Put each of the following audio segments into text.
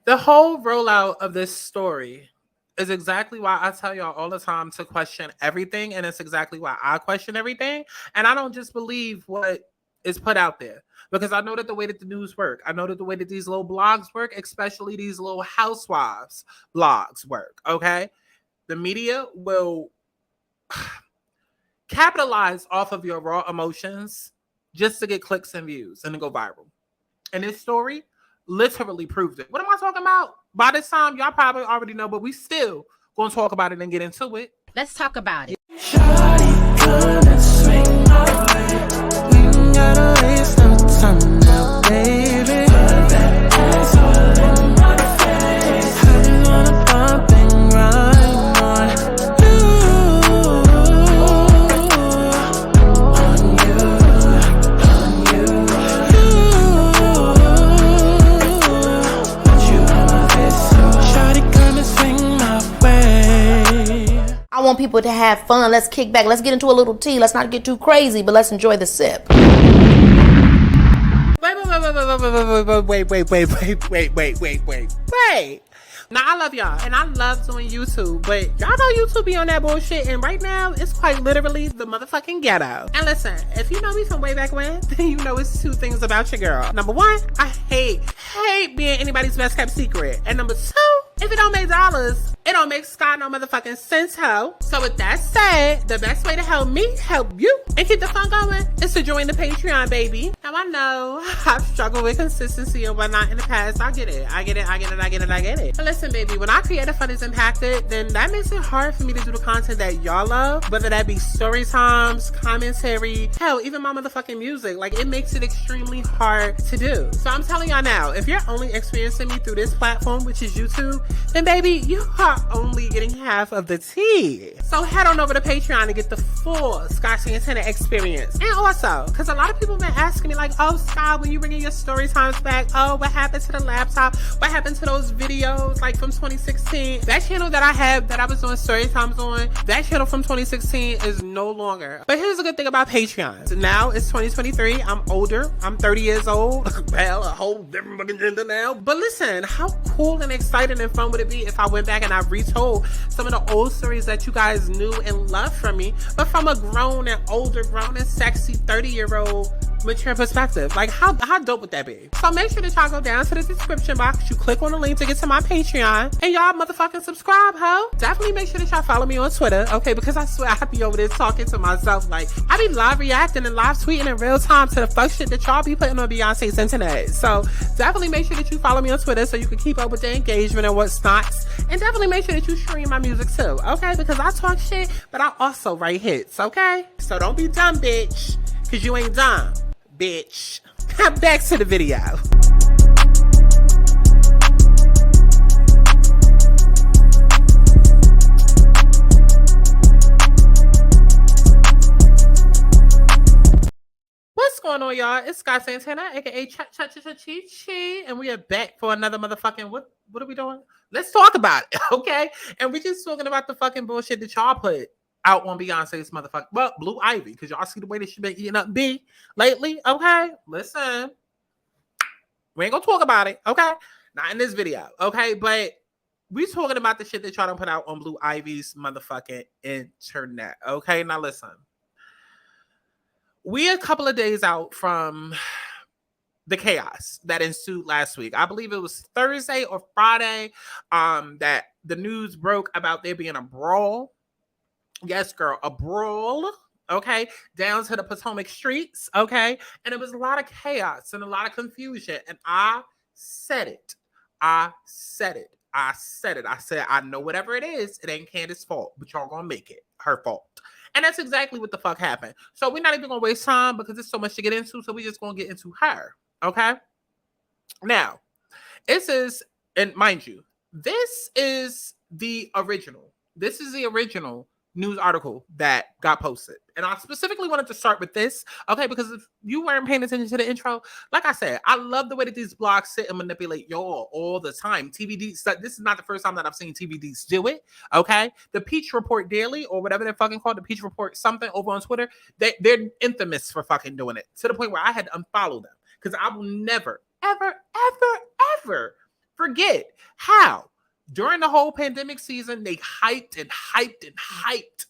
The whole rollout of this story is exactly why I tell y'all all the time to question everything. And it's exactly why I question everything. And I don't just believe what is put out there. Because I know that the way that the news work, I know that the way that these little blogs work, especially these little housewives blogs work, okay? The media will capitalize off of your raw emotions just to get clicks and views and to go viral. And this story literally proved it. What am I talking about? By this time, y'all probably already know, but we still gonna talk about it and get into it. Let's talk about it. Shawty, come and swing my way. We ain't gotta waste no time now, baby. Put that ass all in my face. I just wanna bump and grind on you, on you. Put you on my face, so shawty, come and swing my way. I want people to have fun. Let's kick back. Let's get into a little tea. Let's not get too crazy, but let's enjoy the sip. Wait. Now, I love y'all, and I love doing YouTube, but y'all know YouTube be on that bullshit, and right now, it's quite literally the motherfucking ghetto. And listen, if you know me from way back when, then you know it's two things about your girl. Number one, I hate being anybody's best kept secret. And number two, if it don't make dollars, it don't make Sky no motherfucking sense, ho. So with that said, the best way to help me help you and keep the fun going is to join the Patreon, baby. Now I know I've struggled with consistency and whatnot in the past. I get it. But listen, baby, when our creative fund is impacted, then that makes it hard for me to do the content that y'all love, whether that be story times, commentary, hell, even my motherfucking music. Like, it makes it extremely hard to do. So I'm telling y'all now, if you're only experiencing me through this platform, which is YouTube, then baby, you are only getting half of the tea. So head on over to Patreon to get the full Sky Santana experience. And also, because a lot of people have been asking me like, oh, Sky, when you bringing your story times back, oh, what happened to the laptop? What happened to those videos like from 2016? That channel that I had that I was doing story times on, that channel from 2016 is no longer. But here's the good thing about Patreon. Now it's 2023. I'm older. I'm 30 years old. Well, a whole different fucking gender now. But listen, how cool and exciting and fun would it be if I went back and I retold some of the old stories that you guys knew and loved from me, but from a grown and sexy 30-year-old mature perspective? Like, how dope would that be? So make sure that y'all go down to the description box, you click on the link to get to my Patreon, and y'all motherfucking subscribe, ho. Definitely make sure that y'all follow me on Twitter, okay? Because I swear I be over there talking to myself. Like, I be live reacting and live tweeting in real time to the fuck shit that y'all be putting on Beyonce's internet. So definitely make sure that you follow me on Twitter so you can keep up with the engagement and what's not. And definitely make sure that you stream my music too, okay? Because I talk shit, but I also write hits, okay? So don't be dumb, bitch, because you ain't dumb, bitch. Back to the video. What's going on, y'all? It's Sky Santana, aka Chi, and we are back for another motherfucking what are we doing? Let's talk about it, okay? And we just talking about the fucking bullshit that y'all put out on Beyonce's motherfucking, well, Blue Ivy, because y'all see the way that she been eating up B lately, okay? Listen, we ain't gonna talk about it, okay? Not in this video, okay? But we talking about the shit that y'all don't put out on Blue Ivy's motherfucking internet, okay? Now listen, we a couple of days out from the chaos that ensued last week. I believe it was Thursday or Friday that the news broke about there being a brawl. Yes, girl, a brawl, okay, down to the Potomac streets, okay? And it was a lot of chaos and a lot of confusion. And I said it. I said, I know whatever it is, it ain't Candace's fault, but y'all gonna make it her fault. And that's exactly what the fuck happened. So we're not even gonna waste time because there's so much to get into. So we just gonna get into her, okay? Now, this is, and mind you, this is the original. This is the original news article that got posted. And I specifically wanted to start with this, okay? Because if you weren't paying attention to the intro, like I said, I love the way that these blogs sit and manipulate y'all all the time. TVD, this is not the first time that I've seen TVDs do it, okay? The Peach Report Daily, or whatever they're fucking called, the Peach Report something over on Twitter, they're infamous for fucking doing it, to the point where I had to unfollow them. Because I will never, ever forget How? During the whole pandemic season, they hyped and hyped and hyped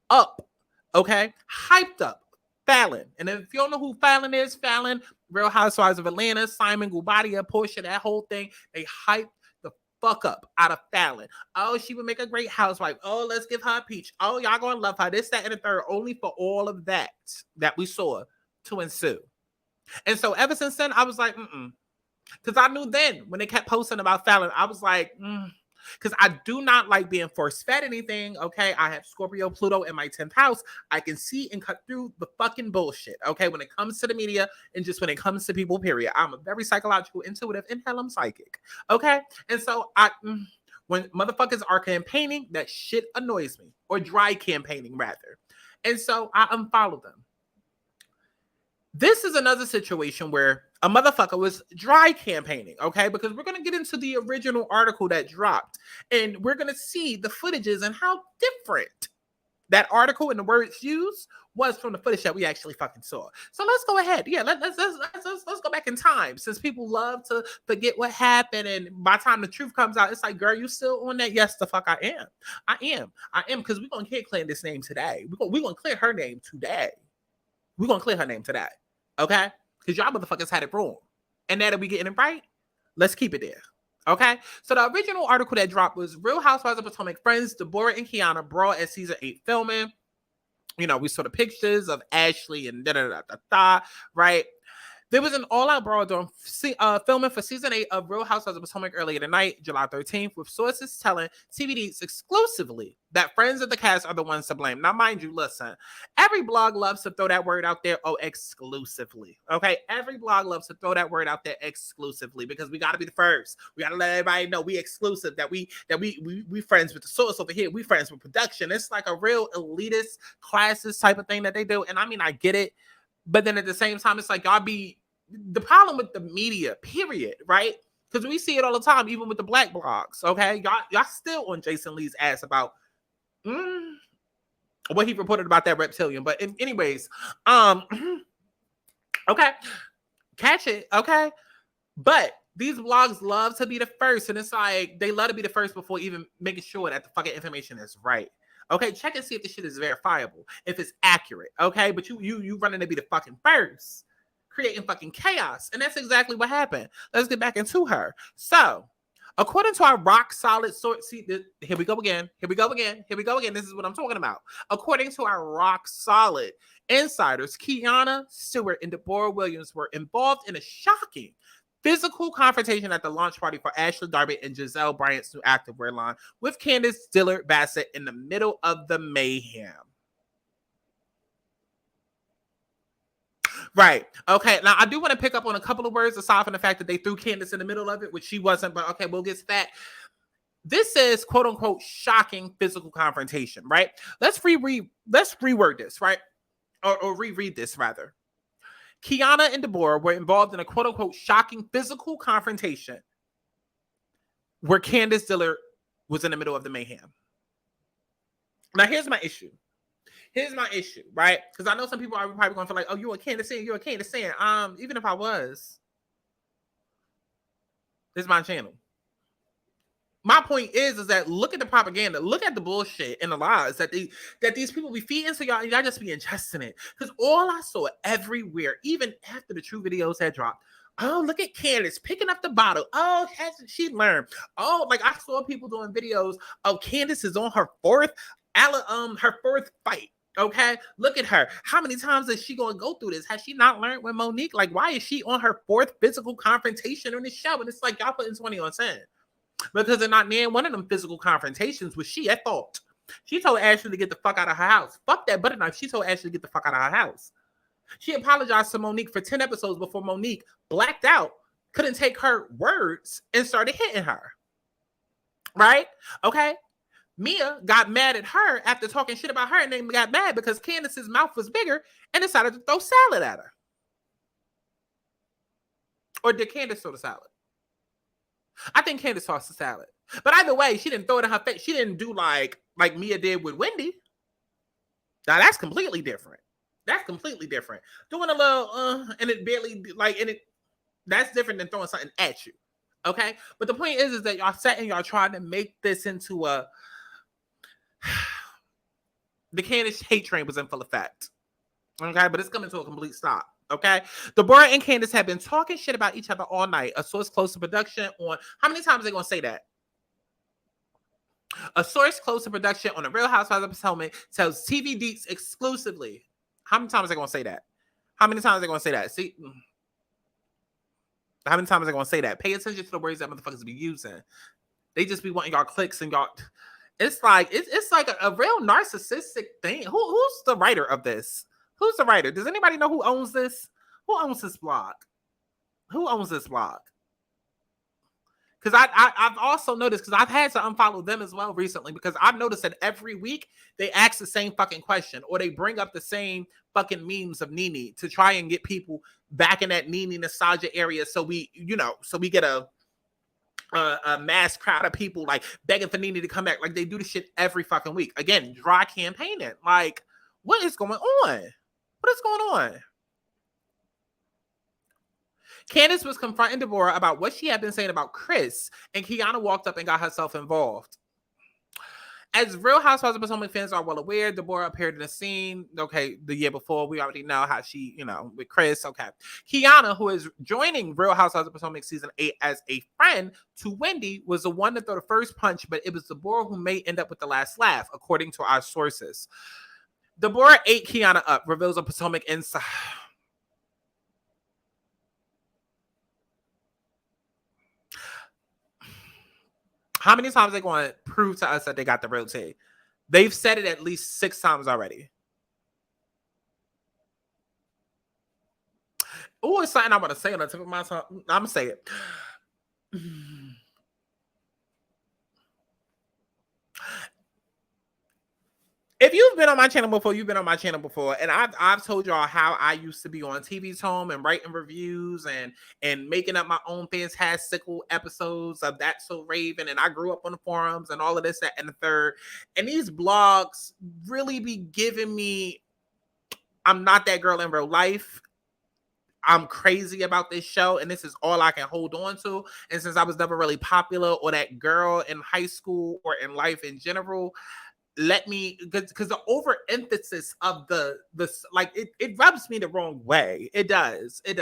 up, okay? Hyped up Fallon. And if you don't know who Fallon is, Fallon, Real Housewives of Atlanta, Simon Guobadia, Portia, that whole thing, they hyped the fuck up out of Fallon. Oh, she would make a great housewife. Oh, let's give her a peach. Oh, y'all gonna love her. This, that, and the third, only for all of that we saw to ensue. And so ever since then, I was like, because I knew then when they kept posting about Fallon, I was like, because I do not like being force-fed anything, okay? I have Scorpio Pluto in my 10th house. I can see and cut through the fucking bullshit, okay? When it comes to the media and just when it comes to people, period. I'm a very psychological, intuitive, and hell, I'm psychic, okay? And so when motherfuckers are campaigning, that shit annoys me. Or dry campaigning, rather. And so I unfollow them. This is another situation where a motherfucker was dry campaigning, okay? Because we're going to get into the original article that dropped. And we're going to see the footages and how different that article and the words used was from the footage that we actually fucking saw. So let's go ahead. Yeah, let's go back in time. Since people love to forget what happened, and by the time the truth comes out, it's like, girl, you still on that? Yes, the fuck I am. I am, because we're going to clear this name today. We're going to clear her name today. We're going to clear her name today. Okay? Because y'all motherfuckers had it wrong. And now that we getting it right, let's keep it there. Okay? So the original article that dropped was Real Housewives of Potomac friends Deborah and Kiana brawl at season 8 filming. You know, we saw the pictures of Ashley and right? There was an all-out brawl during filming for season 8 of Real Housewives of Potomac earlier tonight, July 13th, with sources telling TVDs exclusively that friends of the cast are the ones to blame. Now, mind you, listen, every blog loves to throw that word out there, exclusively, okay? Every blog loves to throw that word out there exclusively, because we got to be the first. We got to let everybody know we exclusive, that we friends with the source over here. We friends with production. It's like a real elitist, classist type of thing that they do. And I mean, I get it. But then at the same time, it's like y'all be... The problem with the media, period, right? Because we see it all the time, even with the black blogs, okay? Y'all still on Jason Lee's ass about what he reported about that reptilian. But anyways, okay, catch it, okay? But these blogs love to be the first, and it's like they love to be the first before even making sure that the fucking information is right. Okay, check and see if the shit is verifiable, if it's accurate, okay? But you running to be the fucking first, creating fucking chaos. And that's exactly what happened. Let's get back into her. So, according to our rock solid source, see, here we go again. This is what I'm talking about. According to our rock solid insiders, Kiana Stewart and Deborah Williams were involved in a shocking physical confrontation at the launch party for Ashley Darby and Giselle Bryant's new activewear line with Candace Dillard Bassett in the middle of the mayhem. Right. Okay. Now, I do want to pick up on a couple of words aside from the fact that they threw Candace in the middle of it, which she wasn't, but okay, we'll get to that. This is quote unquote shocking physical confrontation, right? Let's reword this, right? Or reread this rather. Kiana and Deborah were involved in a quote unquote shocking physical confrontation where Candace Dillard was in the middle of the mayhem. Now, here's my issue, right? Because I know some people are probably going to feel like, oh, you're a Candacean. Even if I was, this is my channel. My point is that look at the propaganda, look at the bullshit and the lies that these people be feeding to y'all, and y'all just be ingesting it. Because all I saw everywhere, even after the true videos had dropped, oh, look at Candace picking up the bottle. Oh, hasn't she learned? Oh, like I saw people doing videos of Candace is on her fourth fight. Okay, look at her. How many times is she going to go through this? Has she not learned with Monique? Like, why is she on her fourth physical confrontation on the show? And it's like y'all putting 20 on 10. Because they're not near one of them physical confrontations was she at fault. She told Ashley to get the fuck out of her house. Fuck that butter knife. She told Ashley to get the fuck out of her house. She apologized to Monique for 10 episodes before Monique blacked out, couldn't take her words, and started hitting her. Right? Okay? Mia got mad at her after talking shit about her, and then got mad because Candace's mouth was bigger and decided to throw salad at her. Or did Candace throw the salad? I think Candace tossed the salad. But either way, she didn't throw it in her face. She didn't do like Mia did with Wendy. Now that's completely different. Doing a little and it barely that's different than throwing something at you. Okay? But the point is that y'all sat and y'all trying to make this into a... The Candace hate train was in full effect. Okay? But it's coming to a complete stop. Okay? Deborah and Candace have been talking shit about each other all night. A source close to production on... How many times are they going to say that? A source close to production on the Real Housewives of Potomac tells TV Deets exclusively. How many times are they going to say that? How many times are they going to say that? See... How many times are they going to say that? Pay attention to the words that motherfuckers be using. They just be wanting y'all clicks and y'all... It's like a real narcissistic thing. Who's the writer of this? Who's the writer? Does anybody know who owns this? Who owns this blog? Who owns this blog? Because I've also noticed, because I've had to unfollow them as well recently, because I've noticed that every week they ask the same fucking question, or they bring up the same fucking memes of Nene to try and get people back in that Nene nostalgia area. So we get a mass crowd of people like begging for Nene to come back. Like they do this shit every fucking week. Again, dry campaigning. Like, what is going on? What is going on? Candace was confronting Deborah about what she had been saying about Chris, and Kiana walked up and got herself involved. As Real Housewives of Potomac fans are well aware, Deborah appeared in the scene, okay, the year before. We already know how she, with Chris, okay. Kiana, who is joining Real Housewives of Potomac season 8 as a friend to Wendy, was the one to throw the first punch, but it was Deborah who may end up with the last laugh, according to our sources. Deborah ate Kiana up, reveals a Potomac inside. How many times are they going to prove to us that they got the real tea? They've said it at least 6 times already. Oh, it's something I want to say on the tip of my tongue. I'm going to say it. If you've been on my channel before, you've been on my channel before, and I've told y'all how I used to be on TV's Home and writing reviews and making up my own fantastical episodes of That's So Raven, and I grew up on the forums and all of this, that, and the third. And these blogs really be giving me, I'm not that girl in real life. I'm crazy about this show, and this is all I can hold on to. And since I was never really popular or that girl in high school or in life in general, let me, because the overemphasis of the like it rubs me the wrong way. It does. It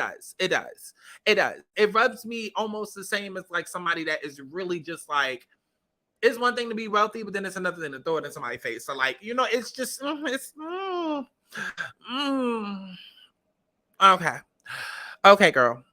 rubs me almost the same as like somebody that is really just like, it's one thing to be wealthy, but then it's another thing to throw it in somebody's face. So like, it's just okay, girl.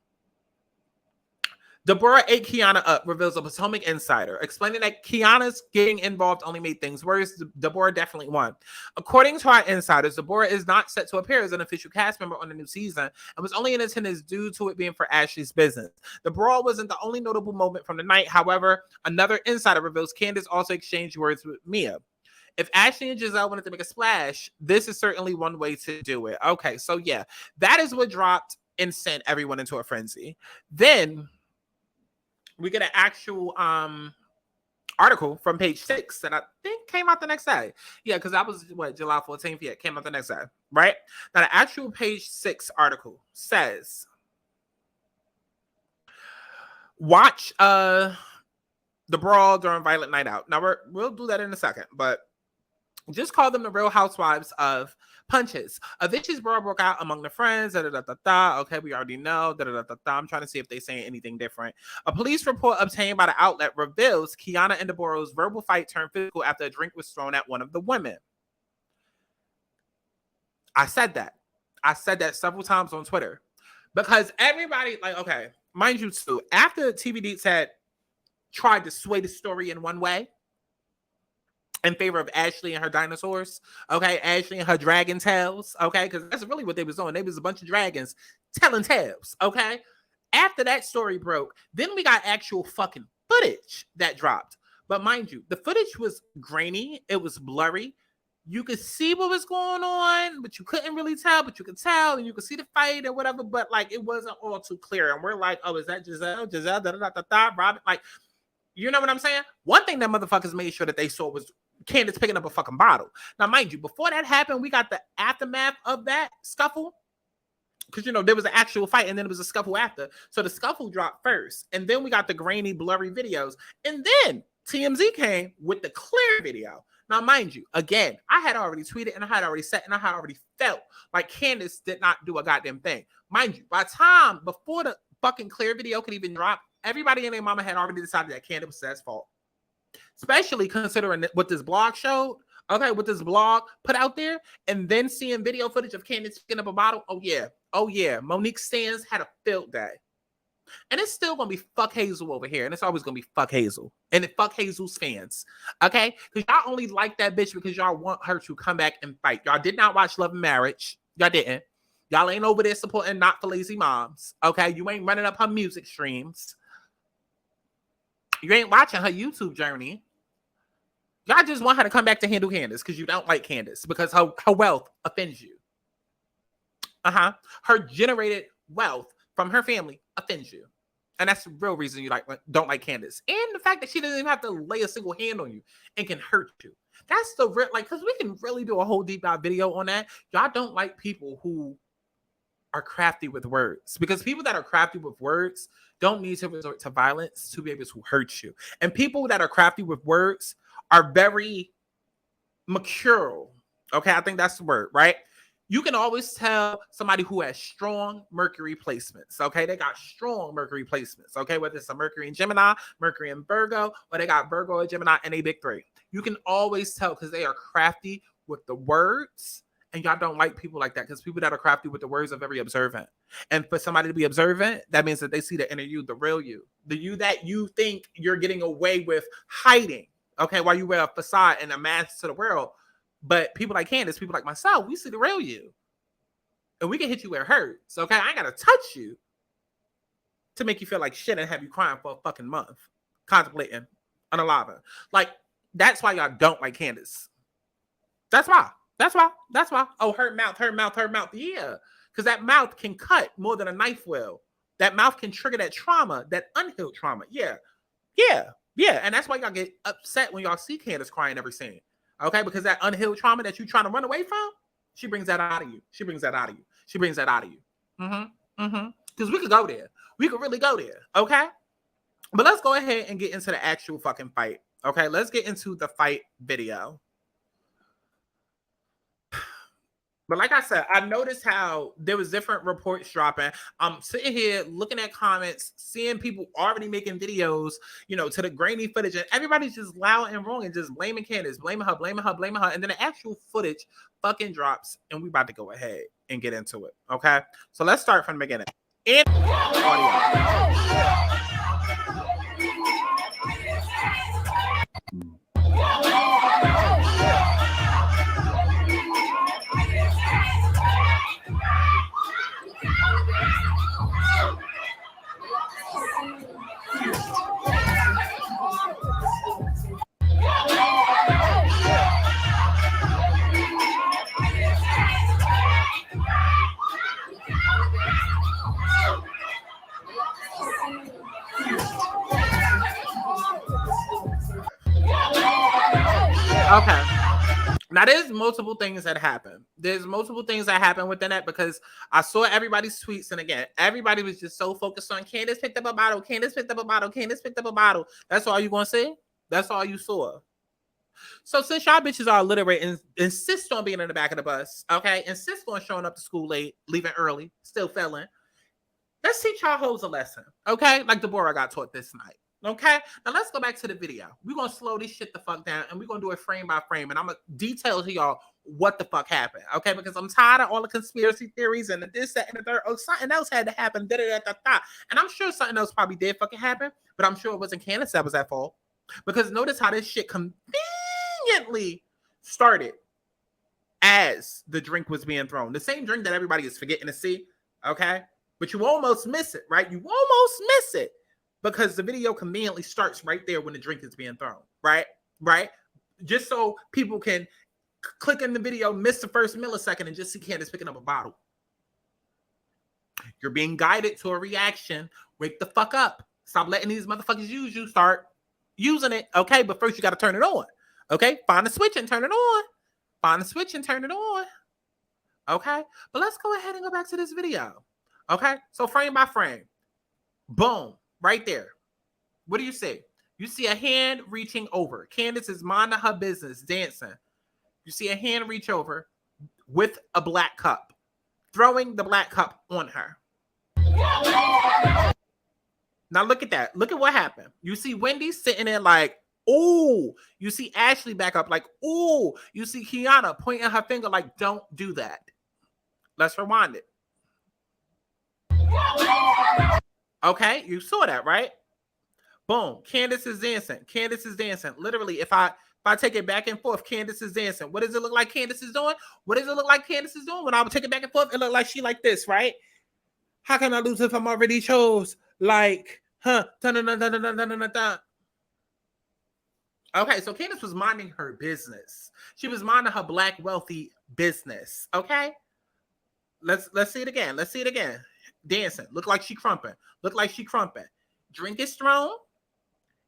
Deborah ate Kiana up, reveals a Potomac insider, explaining that Kiana's getting involved only made things worse. Deborah definitely won. According to our insiders, Deborah is not set to appear as an official cast member on the new season and was only in attendance due to it being for Ashley's business. The brawl wasn't the only notable moment from the night. However, another insider reveals Candace also exchanged words with Mia. If Ashley and Giselle wanted to make a splash, this is certainly one way to do it. Okay, so yeah, that is what dropped and sent everyone into a frenzy. Then we get an actual article from page 6 that I think came out the next day. Yeah, because that was July 14th. Yeah, it came out the next day, right? Now, the actual page 6 article says, watch the brawl during Violent Night Out. Now, we'll do that in a second, but just call them the Real Housewives of Punches. A vicious brawl broke out among the friends. Okay, we already know. I'm trying to see if they're saying anything different. A police report obtained by the outlet reveals Kiana and Deborah's verbal fight turned physical after a drink was thrown at one of the women. I said that several times on Twitter because everybody, like, okay, mind you too, after TV Deets had tried to sway the story in one way, in favor of Ashley and her dinosaurs, okay? Ashley and her dragon tales, okay? Because that's really what they was doing. They was a bunch of dragons telling tales, okay? After that story broke, then we got actual fucking footage that dropped. But mind you, the footage was grainy. It was blurry. You could see what was going on, but you couldn't really tell, but you could tell, and you could see the fight or whatever, but like it wasn't all too clear. And we're like, oh, is that Giselle, Robin? Like, you know what I'm saying? One thing that motherfuckers made sure that they saw was Candace picking up a fucking bottle. Now, mind you, before that happened, we got the aftermath of that scuffle Because, you know, there was an actual fight and then it was a scuffle after. So the scuffle dropped first. And then we got the grainy, blurry videos. And then TMZ came with the clear video. Now, mind you, again, I had already tweeted and I had already said and I had already felt like Candace did not do a goddamn thing. Mind you, by the time before the fucking clear video could even drop, everybody and their mama had already decided that Candace was Seth's fault. Especially considering what this blog showed. Okay, what this blog put out there, and then seeing video footage of Candace picking up a bottle. Oh yeah. Monique Stans had a field day. And it's still gonna be fuck Hazel over here, and it's always gonna be fuck Hazel. And it fuck Hazel's fans. Okay? Because y'all only like that bitch because y'all want her to come back and fight. Y'all did not watch Love and Marriage. Y'all didn't. Y'all ain't over there supporting Not for Lazy Moms. Okay, you ain't running up her music streams. You ain't watching her YouTube journey. Y'all just want her to come back to handle Candace because you don't like Candace because her wealth offends you. Her generated wealth from her family offends you. And that's the real reason you don't like Candace. And the fact that she doesn't even have to lay a single hand on you and can hurt you. That's the real, because we can really do a whole deep dive video on that. Y'all don't like people who are crafty with words, because people that are crafty with words don't need to resort to violence to be able to hurt you. And people that are crafty with words are very mercurial. Okay, I think that's the word, right? You can always tell somebody who has strong Mercury placements. Okay, they got strong Mercury placements. Okay, whether it's a Mercury in Gemini, Mercury in Virgo, or they got Virgo or Gemini and a big three. You can always tell because they are crafty with the words. And y'all don't like people like that because people that are crafty with the words are very observant. And for somebody to be observant, that means that they see the inner you, the real you. The you that you think you're getting away with hiding. Okay, while you wear a facade and a mask to the world. But people like Candace, people like myself, we see the real you. And we can hit you where it hurts. Okay, I ain't got to touch you to make you feel like shit and have you crying for a fucking month. Contemplating on a lava. Like, that's why y'all don't like Candace. That's why. Oh, her mouth. Yeah. Because that mouth can cut more than a knife will. That mouth can trigger that trauma, that unhealed trauma. Yeah. And that's why y'all get upset when y'all see Candace crying every scene. Okay? Because that unhealed trauma that you're trying to run away from, she brings that out of you. Because we could go there. We could really go there. Okay? But let's go ahead and get into the actual fucking fight. Okay? Let's get into the fight video. But like I said, I noticed how there was different reports dropping. I'm sitting here looking at comments, seeing people already making videos, you know, to the grainy footage, and everybody's just loud and wrong and just blaming Candace, blaming her. And then the actual footage fucking drops, and we about to go ahead and get into it. Okay? So let's start from the beginning. In audio. Okay. Now, there's multiple things that happen. Within that because I saw everybody's tweets. And again, everybody was just so focused on Candace picked up a bottle. That's all you going to see? That's all you saw. So since y'all bitches are illiterate and insist on being in the back of the bus, okay, insist on showing up to school late, leaving early, still failing, let's teach y'all hoes a lesson, okay? Like Deborah got taught this night. Okay, now let's go back to the video. We're going to slow this shit the fuck down and we're going to do it frame by frame. And I'm going to detail to y'all what the fuck happened. Okay, because I'm tired of all the conspiracy theories and the this, that, and the third. Oh, something else had to happen. And I'm sure something else probably did fucking happen, but I'm sure it wasn't Candace that was at fault. Because notice how this shit conveniently started as the drink was being thrown. The same drink that everybody is forgetting to see. Okay, but you almost miss it, right? You almost miss it. Because the video conveniently starts right there when the drink is being thrown, right? Just so people can click in the video, miss the first millisecond, and just see Candace picking up a bottle. You're being guided to a reaction. Wake the fuck up. Stop letting these motherfuckers use you. Start using it, okay? But first, you got to turn it on, okay? Find a switch and turn it on. Okay, but let's go ahead and go back to this video. Okay, so frame by frame, boom, right there. What do you see? You see a hand reaching over. Candace is minding her business, dancing. You see a hand reach over with a black cup, throwing the black cup on her. Now look at that. Look at what happened. You see Wendy sitting there like, ooh. You see Ashley back up like, ooh. You see Kiana pointing her finger like, don't do that. Let's rewind it. Okay, you saw that, right? Boom. Candace is dancing. Candace is dancing. Literally, if I take it back and forth, Candace is dancing. What does it look like Candace is doing? What does it look like Candace is doing? When I would take it back and forth, it looked like she like this, right? How can I lose if I'm already chose? Like, huh? Okay, so Candace was minding her business. She was minding her black wealthy business. Okay, let's see it again. Let's see it again. Dancing. Look like she crumping. Look like she crumping. Drink is thrown,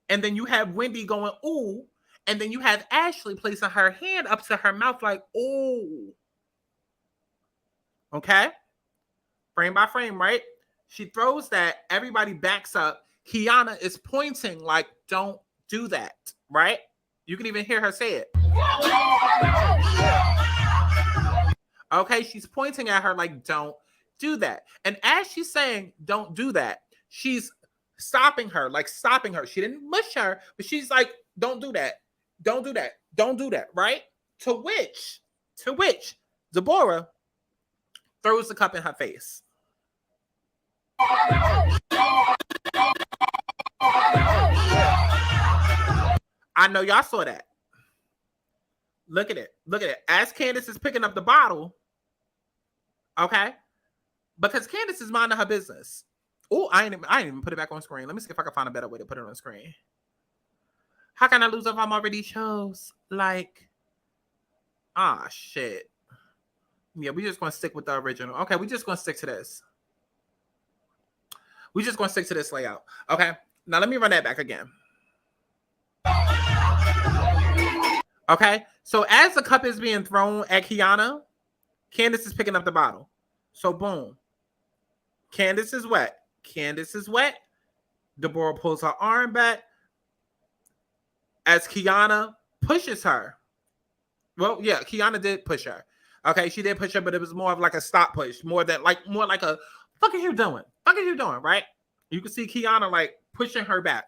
and then you have Wendy going ooh, and then you have Ashley placing her hand up to her mouth like ooh. Okay, frame by frame, right? She throws that. Everybody backs up. Kiana is pointing like, don't do that, right? You can even hear her say it. Okay, she's pointing at her like, don't do that. And as she's saying, don't do that, she's stopping her, like stopping her. She didn't mush her, but she's like, don't do that. Don't do that. Don't do that, right? To which Deborah throws the cup in her face. I know y'all saw that. Look at it. Look at it. As Candace is picking up the bottle, okay? Because Candace is minding her business. Oh, I ain't even put it back on screen. Let me see if I can find a better way to put it on screen. How can I lose if I'm already chose? Like, shit. Yeah, we just gonna stick with the original. Okay, we just gonna stick to this. We just gonna stick to this layout. Okay, now let me run that back again. Okay, so as the cup is being thrown at Kiana, Candace is picking up the bottle. So boom. Candace is wet. Candace is wet. Deborah pulls her arm back as Kiana pushes her. Well, yeah, Kiana did push her. Okay, she did push her, but it was more of like a stop push, more like a fuck are you doing? Fuck are you doing, right? You can see Kiana like pushing her back,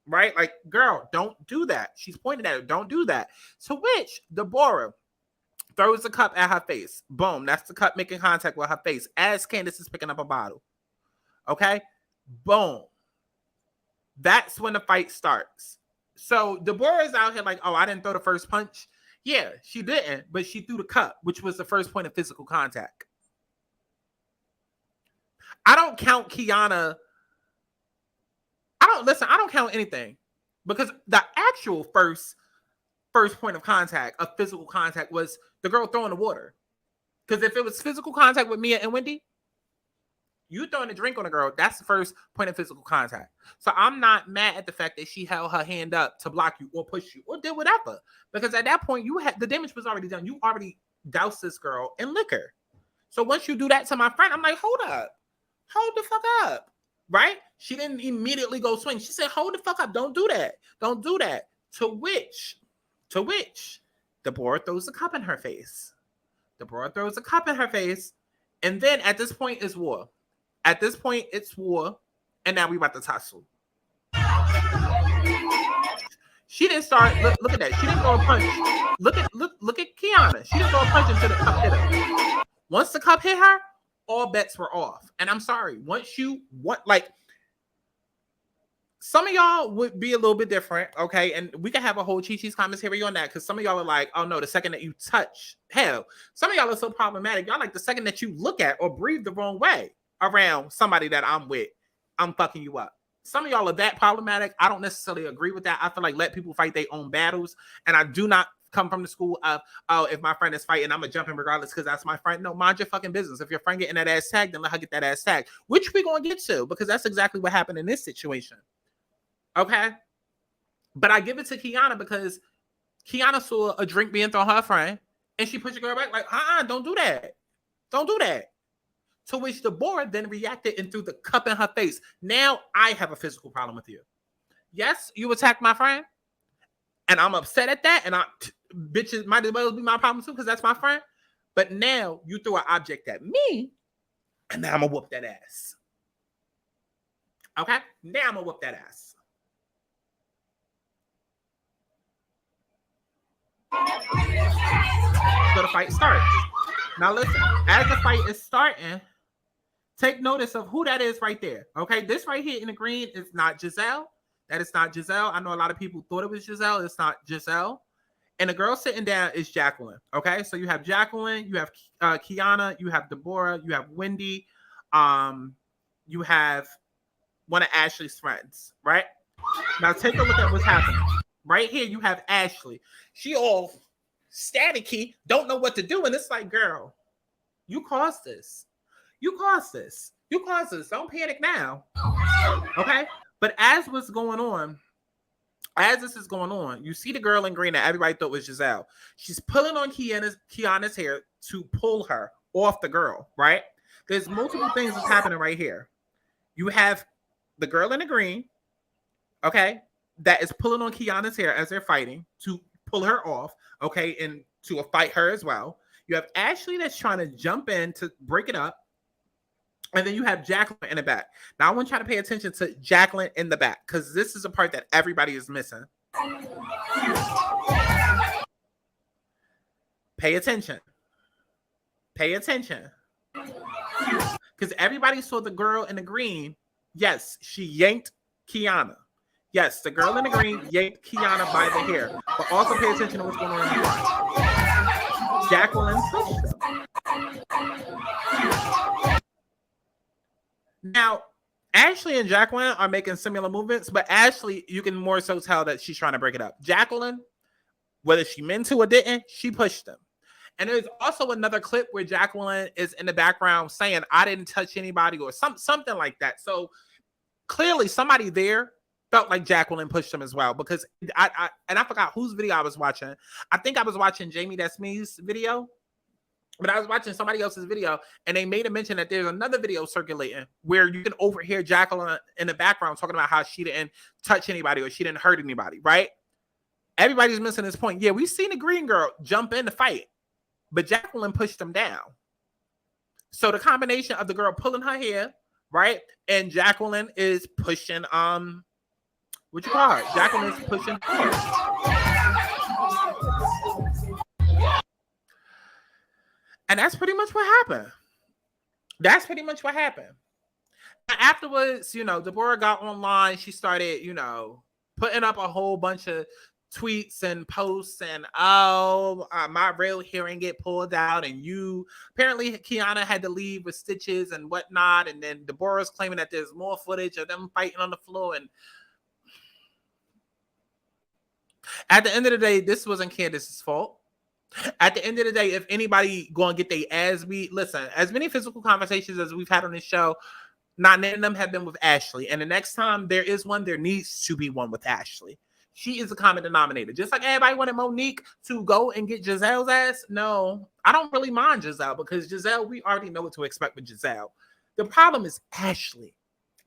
right? Like, girl, don't do that. She's pointing at her, don't do that. To which Deborah throws the cup at her face. Boom, that's the cup making contact with her face as Candace is picking up a bottle. Okay, boom. That's when the fight starts. So Deborah is out here like, oh, I didn't throw the first punch. Yeah, she didn't, but she threw the cup, which was the first point of physical contact. I don't count Kiana. I don't count anything because the actual first point of contact, of physical contact, was the girl throwing the water. Because if it was physical contact with Mia and Wendy, you throwing a drink on a girl, that's the first point of physical contact. So I'm not mad at the fact that she held her hand up to block you or push you or did whatever. Because at that point, the damage was already done. You already doused this girl in liquor. So once you do that to my friend, I'm like, hold up. Hold the fuck up. Right? She didn't immediately go swing. She said, hold the fuck up. Don't do that. Don't do that. To which Deborah throws a cup in her face. Deborah throws a cup in her face. And then at this point, it's war. At this point, it's war, and now we about to tussle. She didn't start. Look at that. She didn't throw a punch. Look at Kiana. She didn't throw a punch until the cup hit her. Once the cup hit her, all bets were off. And I'm sorry. Some of y'all would be a little bit different, okay? And we can have a whole Chi-Chi's commentary on that because some of y'all are like, oh no, the second that you touch, hell. Some of y'all are so problematic. Y'all like the second that you look at or breathe the wrong way around somebody that I'm with, I'm fucking you up. Some of y'all are that problematic. I don't necessarily agree with that. I feel like let people fight their own battles. And I do not come from the school of, oh, if my friend is fighting, I'm going to jump in regardless because that's my friend. No, mind your fucking business. If your friend getting that ass tagged, then let her get that ass tagged, which we're going to get to because that's exactly what happened in this situation. Okay? But I give it to Kiana because Kiana saw a drink being thrown her friend and she pushed the girl back like, don't do that. Don't do that. To which Deborah then reacted and threw the cup in her face. Now I have a physical problem with you. Yes, you attacked my friend, and I'm upset at that, and bitches might as well be my problem too, because that's my friend. But now you threw an object at me, and now I'm gonna whoop that ass. Okay? Now I'm gonna whoop that ass. So the fight starts. Now listen, as the fight is starting, take notice of who that is right there. Okay, this right here in the green is not Giselle. That is not Giselle. I know a lot of people thought it was Giselle. It's not Giselle. And the girl sitting down is Jacqueline. Okay, so you have Jacqueline, you have Kiana, you have Deborah, you have Wendy, you have one of Ashley's friends, right? Now take a look at what's happening. Right here, you have Ashley. She all staticky, don't know what to do. And it's like, girl, you caused this. You caused this. You caused this. Don't panic now. Okay? But as this is going on, you see the girl in green that everybody thought was Giselle. She's pulling on Kiana's hair to pull her off the girl, right? There's multiple things that's happening right here. You have the girl in the green, okay, that is pulling on Kiana's hair as they're fighting to pull her off, okay, and to fight her as well. You have Ashley that's trying to jump in to break it up. And then you have Jacqueline in the back. Now, I want you to pay attention to Jacqueline in the back, because this is a part that everybody is missing. Pay attention. Pay attention. Because everybody saw the girl in the green. Yes, she yanked Kiana. Yes, the girl in the green yanked Kiana by the hair. But also pay attention to what's going on in the front. Jacqueline pushed them. Now, Ashley and Jacqueline are making similar movements, but Ashley, you can more so tell that she's trying to break it up. Jacqueline, whether she meant to or didn't, she pushed them. And there's also another clip where Jacqueline is in the background saying, I didn't touch anybody, or something like that. So clearly somebody there felt like Jacqueline pushed them as well, because I forgot whose video I was watching. I think I was watching Jamie That's Me's video. But I was watching somebody else's video, and they made a mention that there's another video circulating where you can overhear Jacqueline in the background talking about how she didn't touch anybody or she didn't hurt anybody, right? Everybody's missing this point. Yeah, we've seen the green girl jump in to fight, but Jacqueline pushed them down. So the combination of the girl pulling her hair, right, and Jacqueline is pushing, what you call it? Jacqueline is pushing forward. And that's pretty much what happened. That's pretty much what happened. Afterwards, Deborah got online. She started, putting up a whole bunch of tweets and posts and, my real hearing get pulled out. And apparently Kiana had to leave with stitches and whatnot. And then Deborah's claiming that there's more footage of them fighting on the floor. And at the end of the day, this wasn't Candace's fault. At the end of the day, if anybody going to get their ass beat, listen, as many physical conversations as we've had on this show, not none of them have been with Ashley. And the next time there is one, there needs to be one with Ashley. She is a common denominator. Just like everybody wanted Monique to go and get Giselle's ass. No, I don't really mind Giselle, because Giselle, we already know what to expect with Giselle. The problem is Ashley.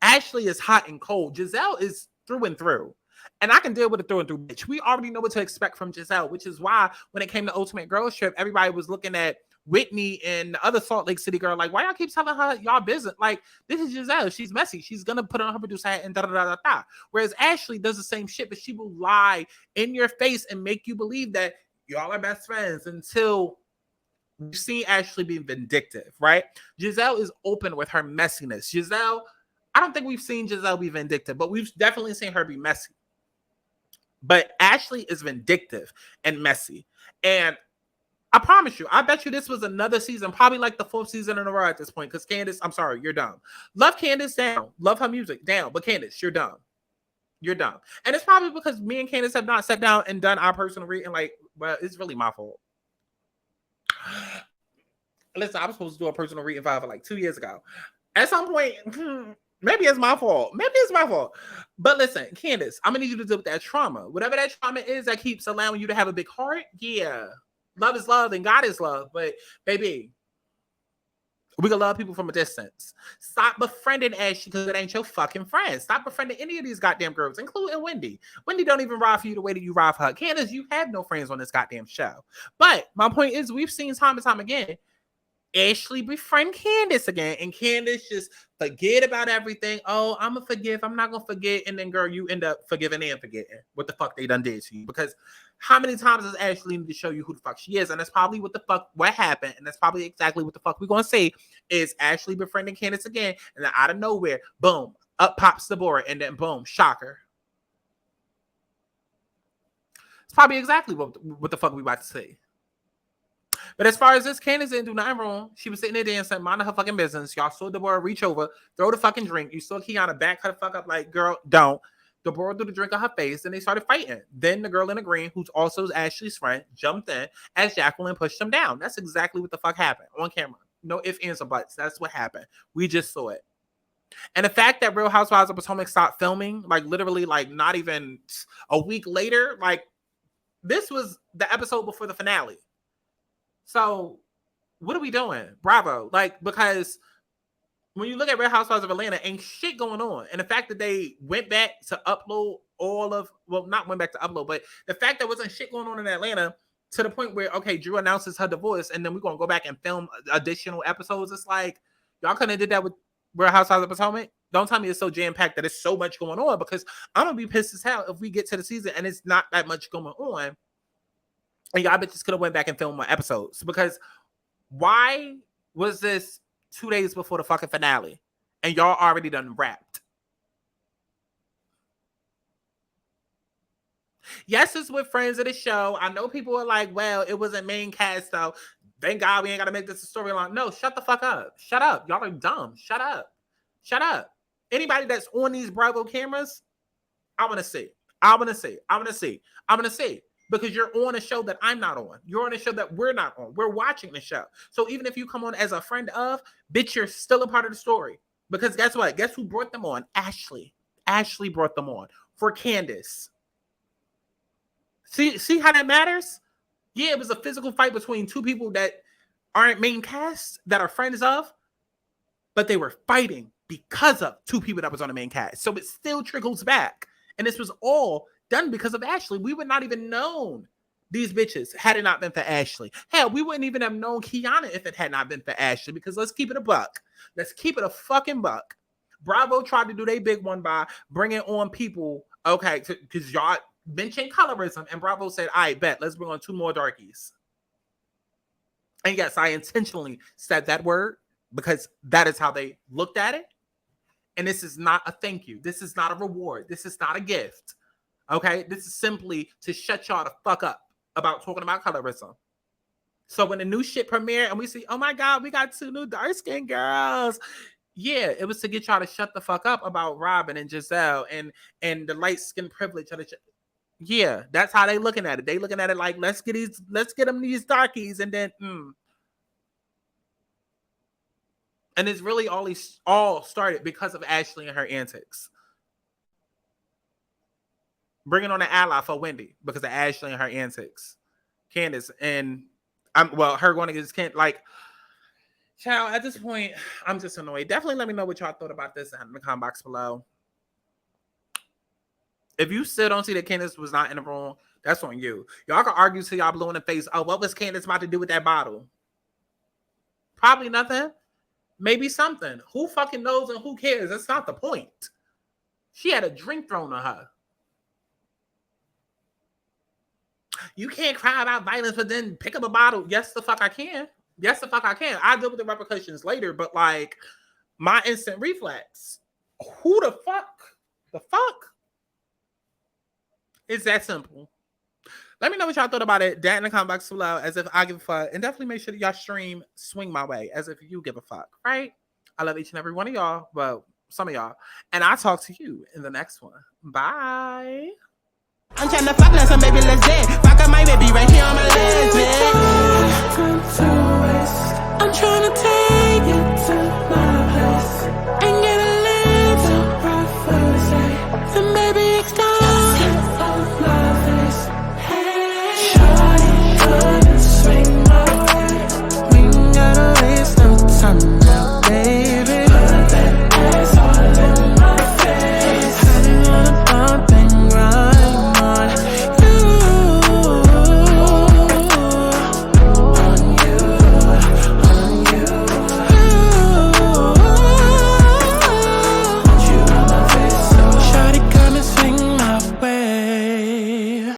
Ashley is hot and cold. Giselle is through and through. And I can deal with it through and through, bitch. We already know what to expect from Giselle, which is why when it came to Ultimate Girls Trip, everybody was looking at Whitney and the other Salt Lake City girl like, why y'all keep telling her y'all business? Like, this is Giselle. She's messy. She's going to put on her producer hat and da-da-da-da-da. Whereas Ashley does the same shit, but she will lie in your face and make you believe that y'all are best friends until you see Ashley being vindictive, right? Giselle is open with her messiness. Giselle, I don't think we've seen Giselle be vindictive, but we've definitely seen her be messy. But Ashley is vindictive and messy. And I promise you, I bet you this was another season, probably like the 4th season in a row at this point, because Candace, I'm sorry, you're dumb. Love Candace, down. Love her music, down. But Candace, you're dumb. You're dumb. And it's probably because me and Candace have not sat down and done our personal reading. Like, well, it's really my fault. Listen, I was supposed to do a personal reading for like 2 years ago. At some point, maybe it's my fault. Maybe it's my fault. But listen, Candace, I'm going to need you to deal with that trauma. Whatever that trauma is that keeps allowing you to have a big heart, yeah. Love is love and God is love. But, baby, We can love people from a distance. Stop befriending Ashley because it ain't your fucking friend. Stop befriending any of these goddamn girls, including Wendy. Wendy don't even ride for you the way that you ride for her. Candace, you have no friends on this goddamn show. But my point is, we've seen time and time again, Ashley befriend Candace again, and Candace just forget about everything. Oh, I'm gonna forgive. I'm not gonna forget. And then, girl, you end up forgiving and forgetting what the fuck they done did to you. Because how many times does Ashley need to show you who the fuck she is? And that's probably what happened. And that's probably exactly what the fuck we're gonna say is Ashley befriending Candace again, and then out of nowhere, boom, up pops Deborah, and then boom, shocker. It's probably exactly what the fuck we about to say. But as far as this, Candace didn't do nothing wrong. She was sitting there dancing, minding her fucking business. Y'all saw Deborah reach over, throw the fucking drink. You saw Kiana back her the fuck up like, girl, don't. Deborah threw the drink on her face, and they started fighting. Then the girl in the green, who's also Ashley's friend, jumped in as Jacqueline pushed them down. That's exactly what the fuck happened on camera. No ifs, ands, or buts. That's what happened. We just saw it. And the fact that Real Housewives of Potomac stopped filming, like literally, like not even a week later, like this was the episode before the finale. So what are we doing? Bravo. Like, because when you look at Real Housewives of Atlanta, ain't shit going on. And the fact that they went back to upload not went back to upload, but the fact that wasn't shit going on in Atlanta to the point where, okay, Drew announces her divorce and then we're going to go back and film additional episodes. It's like, y'all couldn't have did that with Real Housewives of Potomac. Don't tell me it's so jam-packed that it's so much going on, because I'm going to be pissed as hell if we get to the season and it's not that much going on. And y'all bitches could have went back and filmed my episodes. Because why was this 2 days before the fucking finale and y'all already done wrapped? Yes, it's with friends of the show. I know people are like, well, it wasn't main cast, though. Thank God we ain't got to make this a storyline. No, shut the fuck up. Shut up. Y'all are dumb. Shut up. Shut up. Anybody that's on these Bravo cameras, I want to see. I want to see. I want to see. I want to see. Because you're on a show that I'm not on. You're on a show that we're not on. We're watching the show. So even if you come on as a friend of, bitch, you're still a part of the story. Because guess what? Guess who brought them on? Ashley. Ashley brought them on for Candace. See how that matters? Yeah, it was a physical fight between two people that aren't main cast, that are friends of, but they were fighting because of two people that was on the main cast. So it still trickles back. And this was all done because of Ashley. We would not even known these bitches had it not been for Ashley. Hell, we wouldn't even have known Kiana if it had not been for Ashley, because let's keep it a buck. Let's keep it a fucking buck. Bravo tried to do their big one by bringing on people, okay, because y'all mentioned colorism, and Bravo said, I bet, let's bring on two more darkies. And yes, I intentionally said that word because that is how they looked at it. And this is not a thank you. This is not a reward. This is not a gift. Okay, this is simply to shut y'all the fuck up about talking about colorism. So when the new shit premiere and we see, oh my God, we got two new dark-skinned girls. Yeah, it was to get y'all to shut the fuck up about Robin and Giselle and the light-skin privilege of the yeah, that's how they looking at it. They looking at it like, let's get them these darkies, and then and it's really all started because of Ashley and her antics. Bringing on an ally for Wendy because of Ashley and her antics. Candace and her going against Kent. Like, child, at this point, I'm just annoyed. Definitely let me know what y'all thought about this in the comment box below. If you still don't see that Candace was not in the wrong, that's on you. Y'all can argue till y'all blue in the face. Oh, what was Candace about to do with that bottle? Probably nothing. Maybe something. Who fucking knows and who cares? That's not the point. She had a drink thrown on her. You can't cry about violence, but then pick up a bottle. Yes, the fuck I can. Yes, the fuck I can. I'll deal with the repercussions later, but like, my instant reflex. Who the fuck? The fuck? It's that simple. Let me know what y'all thought about it. That in the comment box below, as if I give a fuck. And definitely make sure that y'all stream Swing My Way, as if you give a fuck, right? I love each and every one of y'all. Well, some of y'all. And I'll talk to you in the next one. Bye. I'm trying to fuck now, so baby, let's dance. Fuck up my baby right here on my legs, man. I'm trying to take it to my